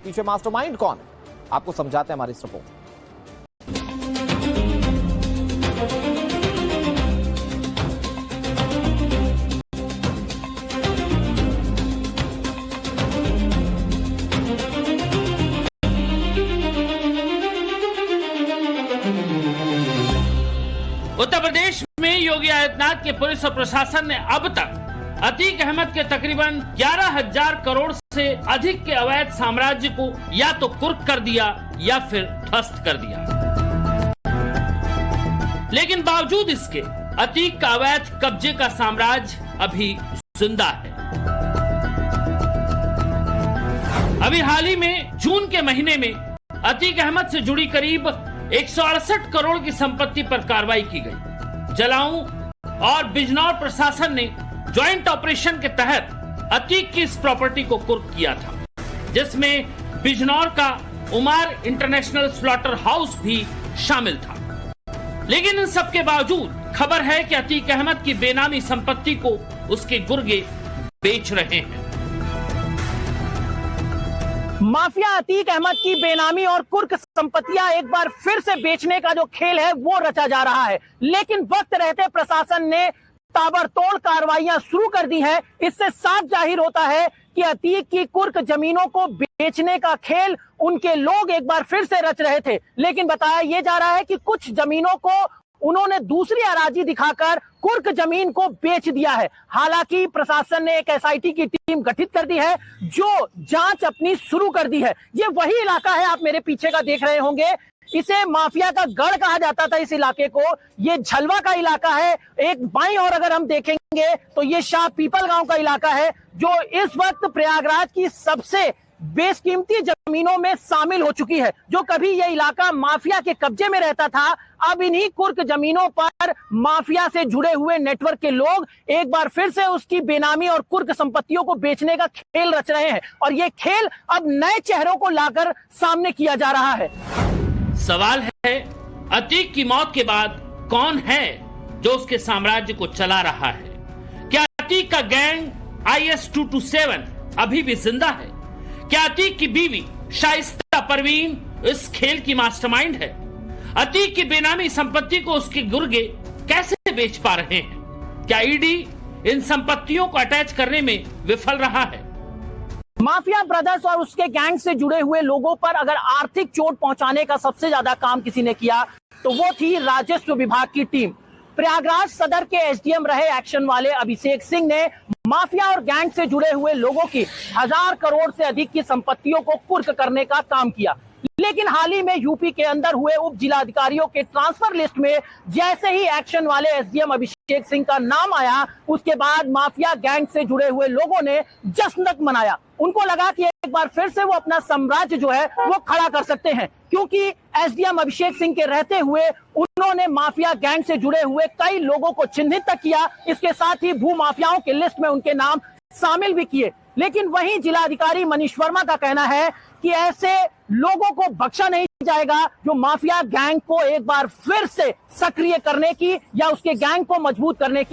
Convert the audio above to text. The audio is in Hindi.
पीछे मास्टरमाइंड कौन है, आपको समझाते हैं हमारी इस रिपोर्ट। उत्तर प्रदेश में योगी आदित्यनाथ के पुलिस और प्रशासन ने अब तक अतीक अहमद के तकरीबन 11,000 करोड़ से अधिक के अवैध साम्राज्य को या तो कुर्क कर दिया या फिर ध्वस्त कर दिया। लेकिन बावजूद इसके अतीक का अवैध कब्जे का साम्राज्य अभी जिंदा है। अभी हाल ही में जून के महीने में अतीक अहमद से जुड़ी करीब 168 करोड़ की संपत्ति पर कार्रवाई की गई। जलाऊं और बिजनौर प्रशासन ने ज्वाइंट ऑपरेशन के तहत अतीक की इस प्रॉपर्टी को कुर्क किया था, जिसमें बिजनौर का उमार इंटरनेशनल स्लॉटर हाउस भी शामिल था। लेकिन इन सब के बावजूद खबर है कि अतीक अहमद की बेनामी संपत्ति को उसके गुर्गे बेच रहे हैं। माफिया अतीक अहमद की बेनामी और कुर्क संपत्तियां एक बार फिर से बेचने का जो खेल है वो रचा जा रहा है। लेकिन वक्त रहते प्रशासन ने ताबड़तोड़ कार्रवाइयां शुरू कर दी है। इससे साफ जाहिर होता है कि अतीक की कुर्क जमीनों को बेचने का खेल उनके लोग एक बार फिर से रच रहे थे। लेकिन बताया यह जा रहा है कि कुछ जमीनों को उन्होंने दूसरी अराजी दिखाकर कुर्क जमीन को बेच दिया है। हालांकि प्रशासन ने एक एसआईटी की टीम गठित कर दी है जो जांच अपनी शुरू कर दी है। ये वही इलाका है, आप मेरे पीछे का देख रहे होंगे, इसे माफिया का गढ़ कहा जाता था। इस इलाके को ये झलवा का इलाका है। एक बाईं और अगर हम देखेंगे तो ये शाह पीपल गांव का इलाका है जो इस वक्त प्रयागराज की सबसे बेशकीमती जमीनों में शामिल हो चुकी है। जो कभी ये इलाका माफिया के कब्जे में रहता था, अब इन्हीं कुर्क जमीनों पर माफिया से जुड़े हुए नेटवर्क के लोग एक बार फिर से उसकी बेनामी और कुर्क संपत्तियों को बेचने का खेल रच रहे हैं। और ये खेल अब नए चेहरों को लाकर सामने किया जा रहा है। सवाल है, अतीक की मौत के बाद कौन है जो उसके साम्राज्य को चला रहा है? क्या अतीक का गैंग IS-227 अभी भी जिंदा है? क्या अतीक की बीवी शाइस्ता परवीन इस खेल की मास्टरमाइंड है? अतीक की बेनामी संपत्ति को उसके गुर्गे कैसे बेच पा रहे हैं? क्या ईडी इन संपत्तियों को अटैच करने में विफल रहा है? माफिया ब्रदर्स और उसके गैंग से जुड़े हुए लोगों पर अगर आर्थिक चोट पहुंचाने का सबसे ज्यादा काम किसी ने किया तो वो थी राजस्व विभाग की टीम। प्रयागराज सदर के एसडीएम रहे एक्शन वाले अभिषेक सिंह ने माफिया और गैंग से जुड़े हुए लोगों की 1000 करोड़ से अधिक की संपत्तियों को कुर्क करने का काम किया। लेकिन हाल ही में यूपी के अंदर हुए उप जिलाधिकारियों के ट्रांसफर लिस्ट में जैसे ही एक्शन वाले एसडीएम अभिषेक सिंह का नाम आया, उसके बाद माफिया गैंग से जुड़े हुए लोगों ने जश्न मनाया। उनको लगा कि एक बार फिर से वो अपना साम्राज्य जो है वो खड़ा कर सकते हैं, क्योंकि एसडीएम अभिषेक सिंह के रहते हुए उन्होंने माफिया गैंग से जुड़े हुए कई लोगों को चिन्हित तक किया। इसके साथ ही भू माफियाओं के लिस्ट में उनके नाम शामिल भी किए। लेकिन वहीं जिलाधिकारी मनीष वर्मा का कहना है कि ऐसे लोगों को बख्शा नहीं जाएगा जो माफिया गैंग को एक बार फिर से सक्रिय करने की या उसके गैंग को मजबूत करने की